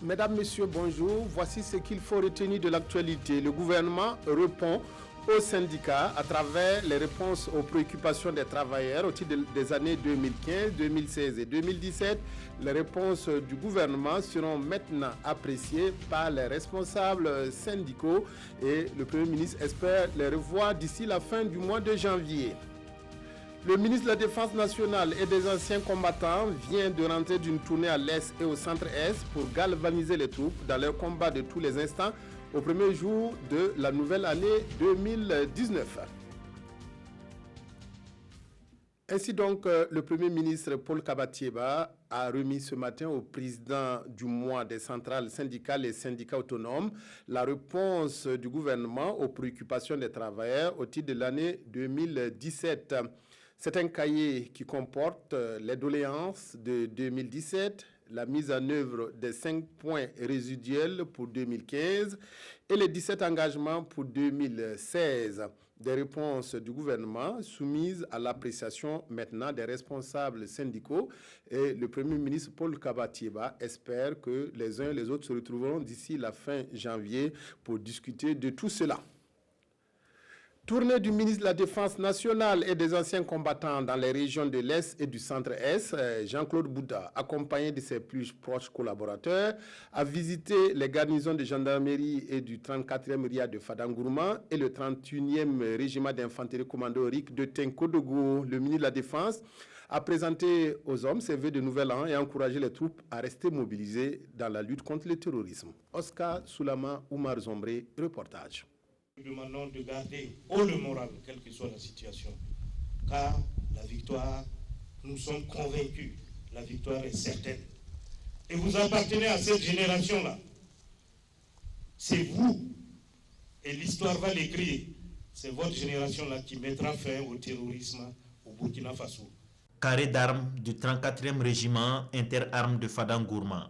Mesdames, Messieurs, bonjour. Voici ce qu'il faut retenir de l'actualité. Le gouvernement répond aux syndicats à travers les réponses aux préoccupations des travailleurs au titre des années 2015, 2016 et 2017. Les réponses du gouvernement seront maintenant appréciées par les responsables syndicaux et le Premier ministre espère les revoir d'ici la fin du mois de janvier. Le ministre de la Défense nationale et des anciens combattants vient de rentrer d'une tournée à l'Est et au centre-Est pour galvaniser les troupes dans leur combat de tous les instants au premier jour de la nouvelle année 2019. Ainsi donc, le Premier ministre Paul Kabatieba a remis ce matin au président du mois des centrales syndicales et syndicats autonomes la réponse du gouvernement aux préoccupations des travailleurs au titre de l'année 2017. C'est un cahier qui comporte les doléances de 2017, la mise en œuvre des 5 points résiduels pour 2015 et les 17 engagements pour 2016. Des réponses du gouvernement soumises à l'appréciation maintenant des responsables syndicaux. Et le Premier ministre Paul Kabatieba espère que les uns et les autres se retrouveront d'ici la fin janvier pour discuter de tout cela. Tournée du ministre de la Défense nationale et des anciens combattants dans les régions de l'Est et du Centre-Est, Jean-Claude Bouda, accompagné de ses plus proches collaborateurs, a visité les garnisons de gendarmerie et du 34e RIA de Fadangourma et le 31e régiment d'infanterie commandorique de Tenkodogo. Le ministre de la Défense a présenté aux hommes ses vœux de nouvel an et a encouragé les troupes à rester mobilisées dans la lutte contre le terrorisme. Oscar Soulama Oumar Zombré, reportage. Nous demandons de garder haut le moral, quelle que soit la situation. Car la victoire, nous sommes convaincus, la victoire est certaine. Et vous appartenez à cette génération-là. C'est vous, et l'histoire va l'écrire, c'est votre génération-là qui mettra fin au terrorisme au Burkina Faso. Carré d'armes du 34e régiment interarmes de Fadangourma.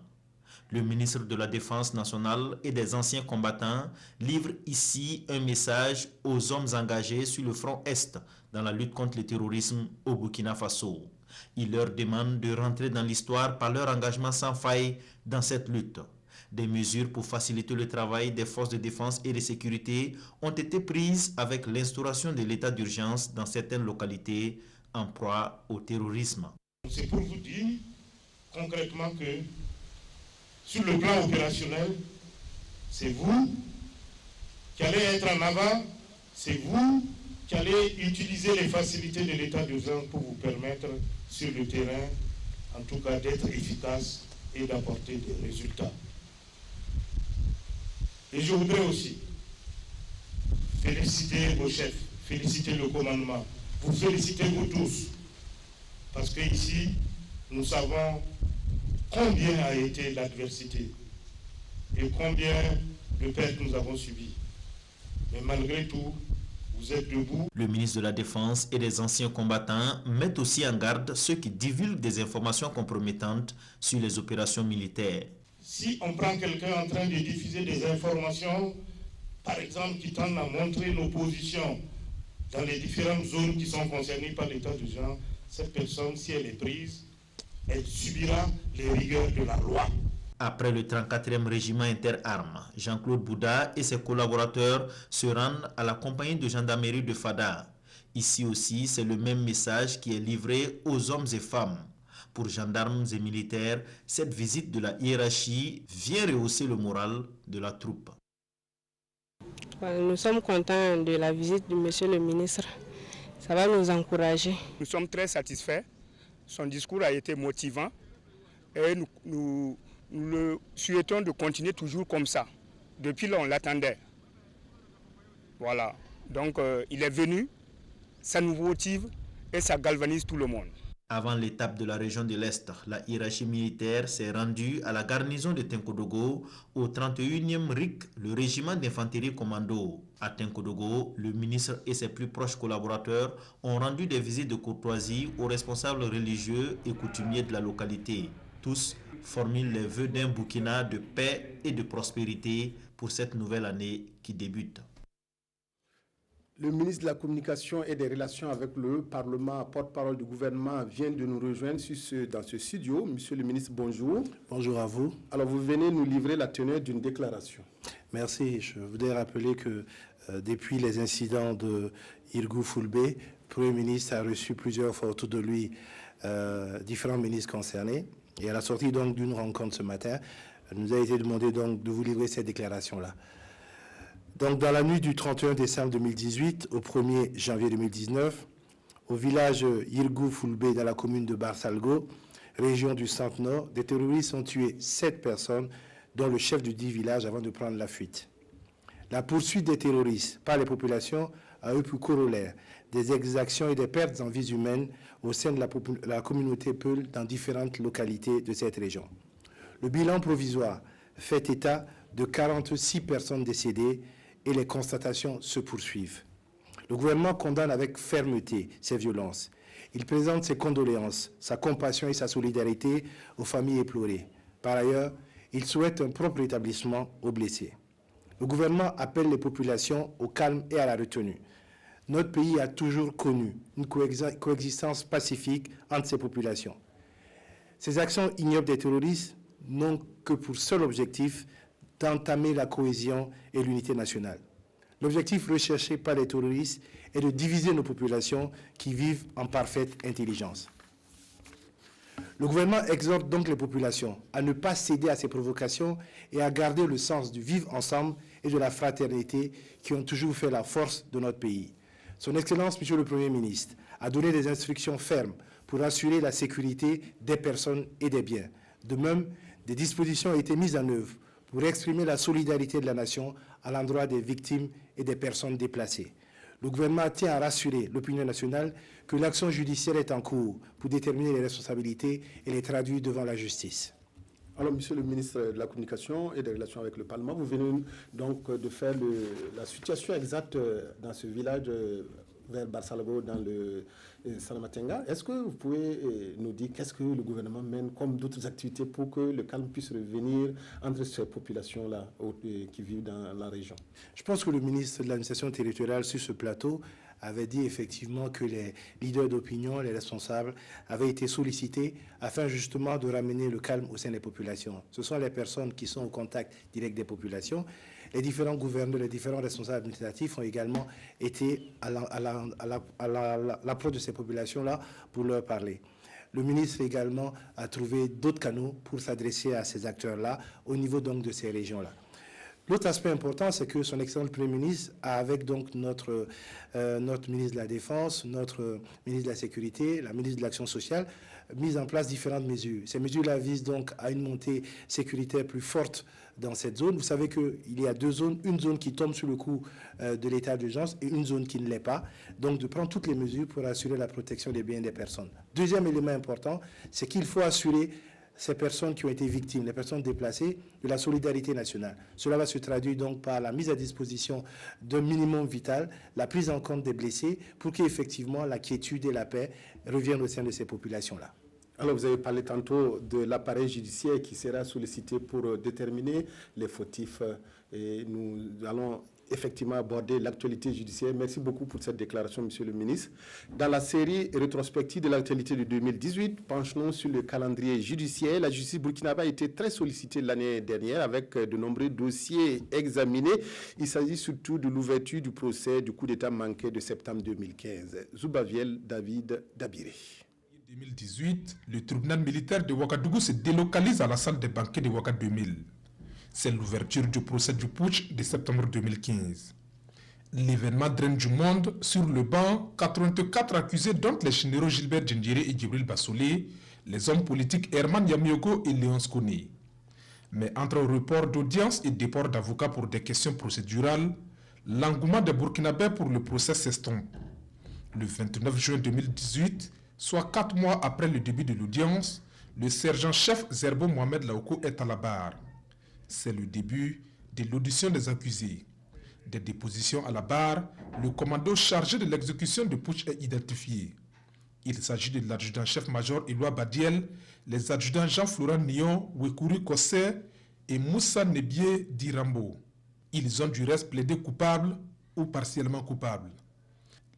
Le ministre de la Défense nationale et des anciens combattants livre ici un message aux hommes engagés sur le front Est dans la lutte contre le terrorisme au Burkina Faso. Il leur demande de rentrer dans l'histoire par leur engagement sans faille dans cette lutte. Des mesures pour faciliter le travail des forces de défense et de sécurité ont été prises avec l'instauration de l'état d'urgence dans certaines localités en proie au terrorisme. C'est pour vous dire concrètement que sur le plan opérationnel, c'est vous qui allez être en avant, c'est vous qui allez utiliser les facilités de l'état d'urgence pour vous permettre sur le terrain, en tout cas d'être efficace et d'apporter des résultats. Et je voudrais aussi féliciter vos chefs, féliciter le commandement, vous féliciter vous tous, parce qu'ici, nous savons combien a été l'adversité et combien de pertes nous avons subies. Mais malgré tout, vous êtes debout. Le ministre de la Défense et des anciens combattants met aussi en garde ceux qui divulguent des informations compromettantes sur les opérations militaires. Si on prend quelqu'un en train de diffuser des informations, par exemple, qui tendent à montrer nos positions dans les différentes zones qui sont concernées par l'état d'urgence, cette personne, si elle est prise, elle subira les rigueurs de la loi. Après le 34e régiment interarmes, Jean-Claude Bouda et ses collaborateurs se rendent à la compagnie de gendarmerie de Fada. Ici aussi, c'est le même message qui est livré aux hommes et femmes. Pour gendarmes et militaires, cette visite de la hiérarchie vient rehausser le moral de la troupe. Nous sommes contents de la visite du monsieur le ministre. Ça va nous encourager. Nous sommes très satisfaits. Son discours a été motivant et nous le souhaitons de continuer toujours comme ça. Depuis là, on l'attendait. Voilà. Donc, il est venu, ça nous motive et ça galvanise tout le monde. Avant l'étape de la région de l'Est, la hiérarchie militaire s'est rendue à la garnison de Tenkodogo au 31e RIC, le régiment d'infanterie commando. À Tenkodogo, le ministre et ses plus proches collaborateurs ont rendu des visites de courtoisie aux responsables religieux et coutumiers de la localité. Tous formulent les vœux d'un Burkina de paix et de prospérité pour cette nouvelle année qui débute. Le ministre de la Communication et des Relations avec le Parlement, porte-parole du gouvernement, vient de nous rejoindre dans ce studio. Monsieur le ministre, bonjour. Bonjour à vous. Alors, vous venez nous livrer la teneur d'une déclaration. Merci. Je voudrais rappeler que depuis les incidents de Irgou Fulbé, le Premier ministre a reçu plusieurs fois autour de lui différents ministres concernés. Et à la sortie donc d'une rencontre ce matin, il nous a été demandé donc de vous livrer cette déclaration-là. Donc, dans la nuit du 31 décembre 2018 au 1er janvier 2019, au village Irgou Fulbé, dans la commune de Barsalgo, région du Centre-Nord, des terroristes ont tué 7 personnes, dont le chef du dit village, avant de prendre la fuite. La poursuite des terroristes par les populations a eu pour corollaire des exactions et des pertes en vies humaines au sein de la communauté Peul dans différentes localités de cette région. Le bilan provisoire fait état de 46 personnes décédées et les constatations se poursuivent. Le gouvernement condamne avec fermeté ces violences. Il présente ses condoléances, sa compassion et sa solidarité aux familles éplorées. Par ailleurs, il souhaite un propre rétablissement aux blessés. Le gouvernement appelle les populations au calme et à la retenue. Notre pays a toujours connu une coexistence pacifique entre ces populations. Ces actions ignobles des terroristes n'ont que pour seul objectif d'entamer la cohésion et l'unité nationale. L'objectif recherché par les terroristes est de diviser nos populations qui vivent en parfaite intelligence. Le gouvernement exhorte donc les populations à ne pas céder à ces provocations et à garder le sens du vivre ensemble et de la fraternité qui ont toujours fait la force de notre pays. Son Excellence, Monsieur le Premier ministre, a donné des instructions fermes pour assurer la sécurité des personnes et des biens. De même, des dispositions ont été mises en œuvre pour exprimer la solidarité de la nation à l'endroit des victimes et des personnes déplacées. Le gouvernement tient à rassurer l'opinion nationale que l'action judiciaire est en cours pour déterminer les responsabilités et les traduire devant la justice. Alors, Monsieur le ministre de la Communication et des Relations avec le Parlement, vous venez donc de faire la situation exacte dans ce village vers Barsalgo, dans le Salamatenga. Est-ce que vous pouvez nous dire qu'est-ce que le gouvernement mène comme d'autres activités pour que le calme puisse revenir entre ces populations-là qui vivent dans la région? Je pense que le ministre de l'administration territoriale sur ce plateau avait dit effectivement que les leaders d'opinion, les responsables, avaient été sollicités afin justement de ramener le calme au sein des populations. Ce sont les personnes qui sont au contact direct des populations. Les différents gouverneurs, les différents responsables administratifs ont également été à l'approche de ces populations-là pour leur parler. Le ministre également a trouvé d'autres canaux pour s'adresser à ces acteurs-là au niveau donc de ces régions-là. L'autre aspect important, c'est que son excellent Premier ministre, avec donc notre ministre de la Défense, notre ministre de la Sécurité, la ministre de l'Action sociale, mis en place différentes mesures. Ces mesures-là visent donc à une montée sécuritaire plus forte dans cette zone. Vous savez qu'il y a deux zones, une zone qui tombe sous le coup de l'état d'urgence et une zone qui ne l'est pas. Donc de prendre toutes les mesures pour assurer la protection des biens des personnes. Deuxième élément important, c'est qu'il faut assurer ces personnes qui ont été victimes, les personnes déplacées, de la solidarité nationale. Cela va se traduire donc par la mise à disposition d'un minimum vital, la prise en compte des blessés, pour qu'effectivement la quiétude et la paix reviennent au sein de ces populations-là. Alors, vous avez parlé tantôt de l'appareil judiciaire qui sera sollicité pour déterminer les fautifs. Et nous allons effectivement aborder l'actualité judiciaire. Merci beaucoup pour cette déclaration, Monsieur le ministre. Dans la série rétrospective de l'actualité de 2018, penchons sur le calendrier judiciaire. La justice burkinabé a été très sollicitée l'année dernière avec de nombreux dossiers examinés. Il s'agit surtout de l'ouverture du procès du coup d'État manqué de septembre 2015. Zoubaviel David Dabiré. 2018, le tribunal militaire de Ouagadougou se délocalise à la salle des banquets de Ouaga 2000. C'est l'ouverture du procès du putsch de septembre 2015. L'événement draine du monde. Sur le banc, 84 accusés, dont les généraux Gilbert Djendjiri et Djibril Bassolé, les hommes politiques Herman Yamiogo et Léon Skoni. Mais entre report d'audience et déport d'avocats pour des questions procédurales, l'engouement des Burkinabés pour le procès s'estompe. Le 29 juin 2018, soit 4 mois après le début de l'audience, le sergent-chef Zerbo Mohamed Laoko est à la barre. C'est le début de l'audition des accusés. Des dépositions à la barre, le commando chargé de l'exécution du putsch est identifié. Il s'agit de l'adjudant-chef-major Éloi Badiel, les adjudants Jean-Florent Nion, Wekuru Kossé et Moussa Nebié Dirambo. Ils ont du reste plaidé coupables ou partiellement coupables.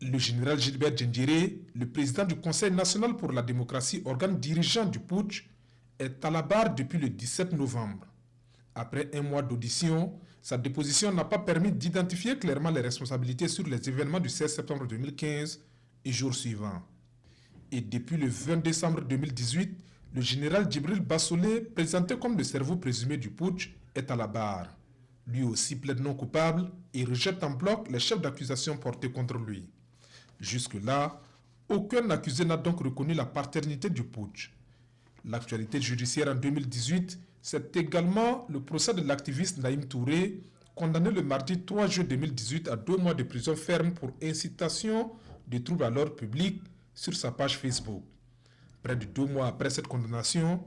Le général Gilbert Djendjiré, le président du Conseil national pour la démocratie, organe dirigeant du putsch, est à la barre depuis le 17 novembre. Après un mois d'audition, sa déposition n'a pas permis d'identifier clairement les responsabilités sur les événements du 16 septembre 2015 et jours suivants. Et depuis le 20 décembre 2018, le général Djibril Bassolé, présenté comme le cerveau présumé du putsch, est à la barre. Lui aussi plaide non coupable et rejette en bloc les chefs d'accusation portés contre lui. Jusque-là, aucun accusé n'a donc reconnu la paternité du putsch. L'actualité judiciaire en 2018, c'est également le procès de l'activiste Naïm Touré, condamné le mardi 3 juillet 2018 à 2 mois de prison ferme pour incitation de troubles à l'ordre public sur sa page Facebook. Près de 2 mois après cette condamnation,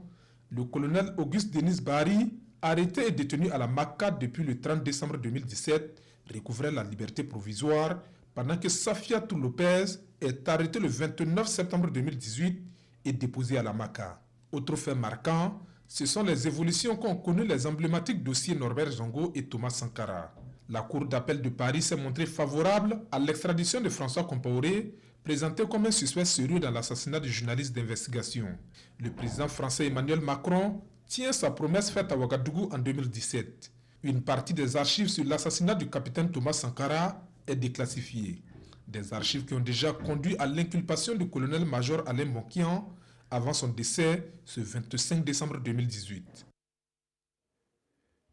le colonel Auguste Denis Bari, arrêté et détenu à la Maka depuis le 30 décembre 2017, recouvrait la liberté provisoire pendant que Safiatou Lopez est arrêté le 29 septembre 2018 et déposé à la Maka. Autre fait marquant, ce sont les évolutions qu'ont connues les emblématiques dossiers Norbert Zongo et Thomas Sankara. La Cour d'appel de Paris s'est montrée favorable à l'extradition de François Compaoré, présenté comme un suspect sérieux dans l'assassinat du journaliste d'investigation. Le président français Emmanuel Macron tient sa promesse faite à Ouagadougou en 2017. Une partie des archives sur l'assassinat du capitaine Thomas Sankara est déclassifiée. Des archives qui ont déjà conduit à l'inculpation du colonel-major Alain Monkian avant son décès ce 25 décembre 2018.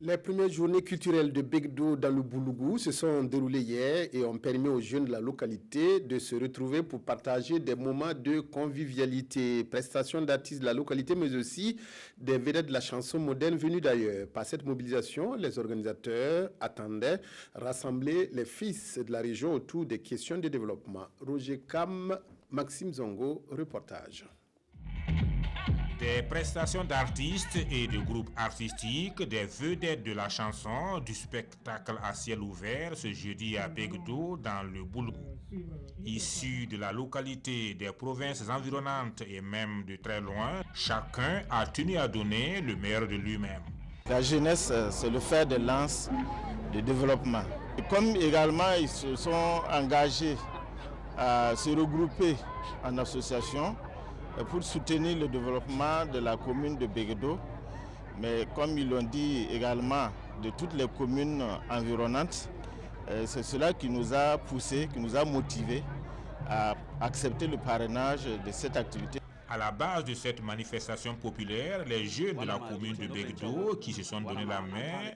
Les premières journées culturelles de Begdo dans le Boulougou se sont déroulées hier et ont permis aux jeunes de la localité de se retrouver pour partager des moments de convivialité, prestations d'artistes de la localité, mais aussi des vedettes de la chanson moderne venues d'ailleurs. Par cette mobilisation, les organisateurs attendaient rassembler les fils de la région autour des questions de développement. Roger Kam, Maxime Zongo, reportage. Des prestations d'artistes et de groupes artistiques, des vedettes de la chanson, du spectacle à ciel ouvert ce jeudi à Begdo dans le Boulgou. Issus de la localité, des provinces environnantes et même de très loin, chacun a tenu à donner le meilleur de lui-même. La jeunesse, c'est le fer de lance du développement. Et comme également ils se sont engagés à se regrouper en association, pour soutenir le développement de la commune de Begdo, mais comme ils l'ont dit également de toutes les communes environnantes, c'est cela qui nous a poussés, qui nous a motivés à accepter le parrainage de cette activité. À la base de cette manifestation populaire, les jeunes de la commune de Begdo qui se sont donné la main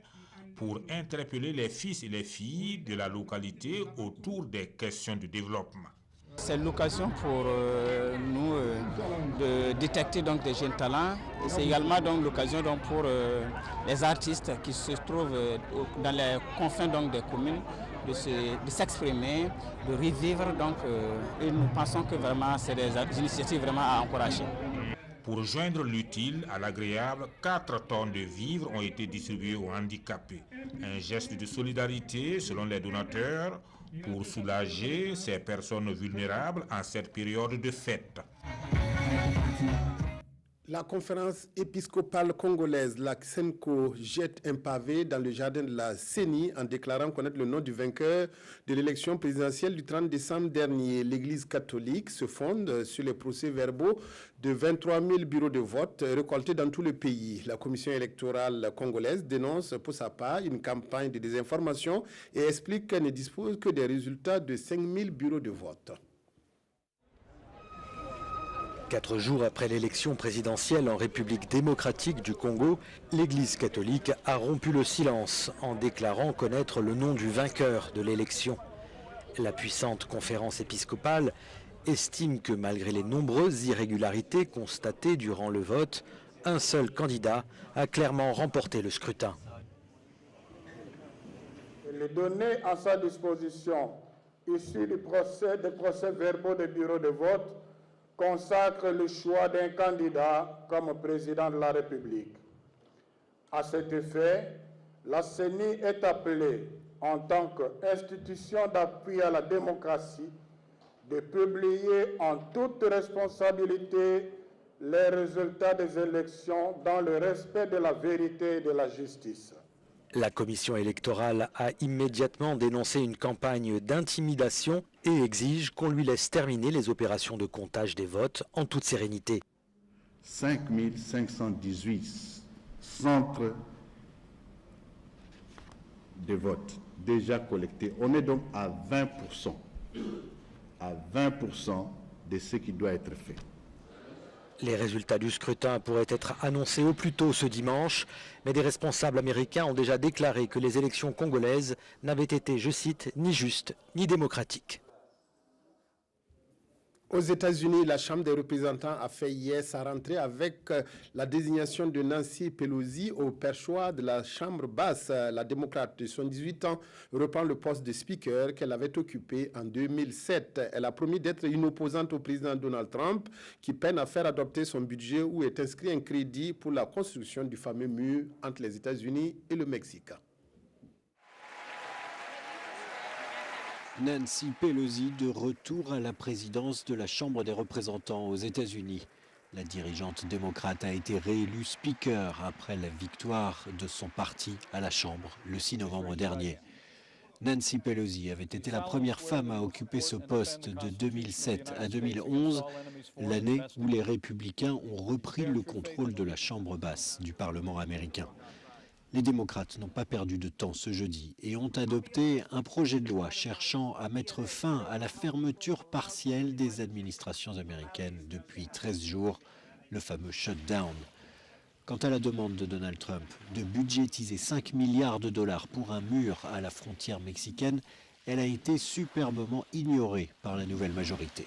pour interpeller les fils et les filles de la localité autour des questions de développement. C'est l'occasion pour nous de détecter donc des jeunes talents. C'est également donc l'occasion donc pour les artistes qui se trouvent dans les confins donc des communes de s'exprimer, de revivre donc et nous pensons que vraiment c'est des initiatives vraiment à encourager. Pour joindre l'utile à l'agréable, 4 tonnes de vivres ont été distribuées aux handicapés. Un geste de solidarité selon les donateurs pour soulager ces personnes vulnérables en cette période de fête. La conférence épiscopale congolaise, la CENCO, jette un pavé dans le jardin de la CENI en déclarant connaître le nom du vainqueur de l'élection présidentielle du 30 décembre dernier. L'Église catholique se fonde sur les procès-verbaux de 23 000 bureaux de vote récoltés dans tout le pays. La commission électorale congolaise dénonce pour sa part une campagne de désinformation et explique qu'elle ne dispose que des résultats de 5 000 bureaux de vote. 4 jours après l'élection présidentielle en République démocratique du Congo, l'Église catholique a rompu le silence en déclarant connaître le nom du vainqueur de l'élection. La puissante conférence épiscopale estime que malgré les nombreuses irrégularités constatées durant le vote, un seul candidat a clairement remporté le scrutin. Les données à sa disposition, issues des procès-verbaux des bureaux de vote, consacre le choix d'un candidat comme président de la République. À cet effet, la CENI est appelée, en tant qu'institution d'appui à la démocratie, de publier en toute responsabilité les résultats des élections dans le respect de la vérité et de la justice. La commission électorale a immédiatement dénoncé une campagne d'intimidation et exige qu'on lui laisse terminer les opérations de comptage des votes en toute sérénité. 5518 centres de vote déjà collectés. On est donc à 20% de ce qui doit être fait. Les résultats du scrutin pourraient être annoncés au plus tôt ce dimanche, mais des responsables américains ont déjà déclaré que les élections congolaises n'avaient été, je cite, ni justes ni démocratiques. Aux États-Unis, la Chambre des représentants a fait hier sa rentrée avec la désignation de Nancy Pelosi au perchoir de la Chambre basse. La démocrate de 78 ans reprend le poste de speaker qu'elle avait occupé en 2007. Elle a promis d'être une opposante au président Donald Trump qui peine à faire adopter son budget où est inscrit un crédit pour la construction du fameux mur entre les États-Unis et le Mexique. Nancy Pelosi de retour à la présidence de la Chambre des représentants aux États-Unis. La dirigeante démocrate a été réélue speaker après la victoire de son parti à la Chambre le 6 novembre dernier. Nancy Pelosi avait été la première femme à occuper ce poste de 2007 à 2011, l'année où les républicains ont repris le contrôle de la Chambre basse du Parlement américain. Les démocrates n'ont pas perdu de temps ce jeudi et ont adopté un projet de loi cherchant à mettre fin à la fermeture partielle des administrations américaines depuis 13 jours, le fameux shutdown. Quant à la demande de Donald Trump de budgétiser 5 milliards de dollars pour un mur à la frontière mexicaine, elle a été superbement ignorée par la nouvelle majorité.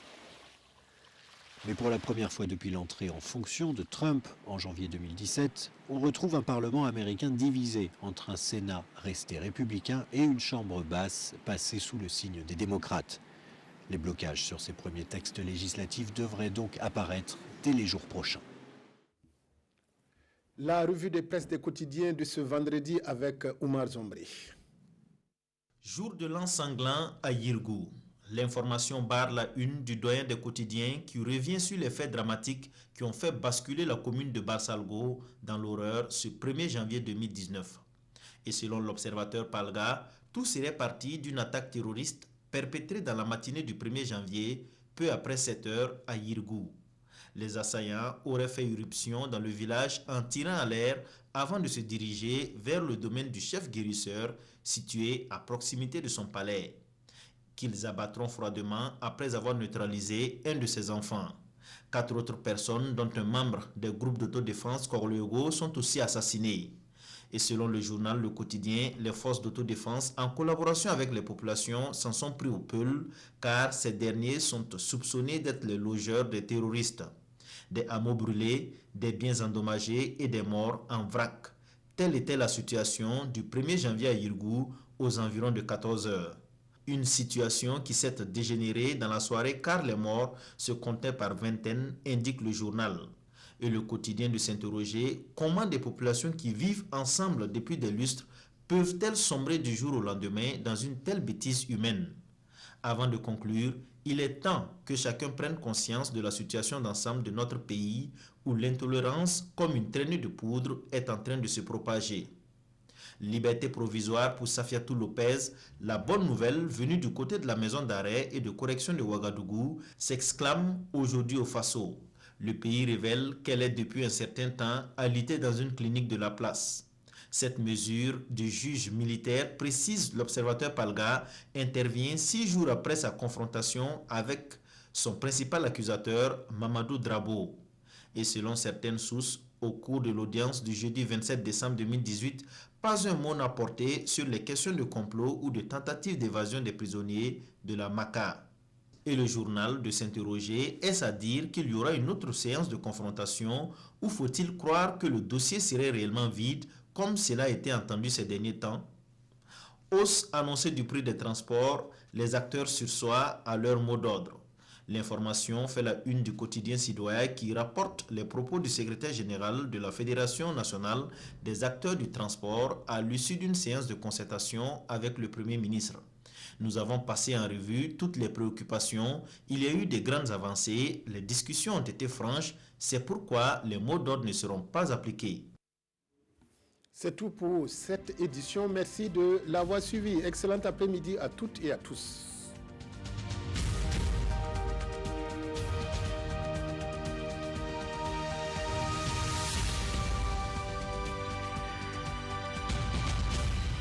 Mais pour la première fois depuis l'entrée en fonction de Trump en janvier 2017, on retrouve un Parlement américain divisé entre un Sénat resté républicain et une Chambre basse passée sous le signe des démocrates. Les blocages sur ces premiers textes législatifs devraient donc apparaître dès les jours prochains. La revue de presse des quotidiens de ce vendredi avec Oumar Zombré. Jour de l'an sanglant à Yirgou. L'information barre la une du doyen des quotidiens qui revient sur les faits dramatiques qui ont fait basculer la commune de Barsalgo dans l'horreur ce 1er janvier 2019. Et selon l'observateur Palga, tout serait parti d'une attaque terroriste perpétrée dans la matinée du 1er janvier, peu après 7 heures à Yirgou. Les assaillants auraient fait irruption dans le village en tirant à l'air avant de se diriger vers le domaine du chef guérisseur situé à proximité de son palais, qu'ils abattront froidement après avoir neutralisé un de ses enfants. 4 autres personnes, dont un membre des groupes d'autodéfense Korlego, sont aussi assassinés. Et selon le journal Le Quotidien, les forces d'autodéfense, en collaboration avec les populations, s'en sont pris au peul, car ces derniers sont soupçonnés d'être les logeurs des terroristes. Des hameaux brûlés, des biens endommagés et des morts en vrac. Telle était la situation du 1er janvier à Yirgou, aux environs de 14 heures. Une situation qui s'est dégénérée dans la soirée car les morts se comptaient par vingtaines, indique le journal. Et le quotidien de s'interroger comment des populations qui vivent ensemble depuis des lustres peuvent-elles sombrer du jour au lendemain dans une telle bêtise humaine? Avant de conclure, il est temps que chacun prenne conscience de la situation d'ensemble de notre pays où l'intolérance, comme une traînée de poudre, est en train de se propager. Liberté provisoire pour Safiatou Lopez, la bonne nouvelle venue du côté de la maison d'arrêt et de correction de Ouagadougou s'exclame aujourd'hui au Faso. Le pays révèle qu'elle est depuis un certain temps alitée dans une clinique de la place. Cette mesure du juge militaire, précise l'observateur Palga, intervient 6 jours après sa confrontation avec son principal accusateur, Mamadou Drabo. Et selon certaines sources, au cours de l'audience du jeudi 27 décembre 2018, pas un mot n'a porté sur les questions de complot ou de tentative d'évasion des prisonniers de la MACA. Et le journal de s'interroger, est-ce à dire qu'il y aura une autre séance de confrontation ou faut-il croire que le dossier serait réellement vide comme cela a été entendu ces derniers temps? Hausse annoncée du prix des transports, les acteurs sursoient à leur mot d'ordre. L'information fait la une du quotidien citoyen qui rapporte les propos du secrétaire général de la Fédération nationale des acteurs du transport à l'issue d'une séance de concertation avec le Premier ministre. Nous avons passé en revue toutes les préoccupations, il y a eu de grandes avancées, les discussions ont été franches, c'est pourquoi les mots d'ordre ne seront pas appliqués. C'est tout pour cette édition. Merci de l'avoir suivi. Excellent après-midi à toutes et à tous.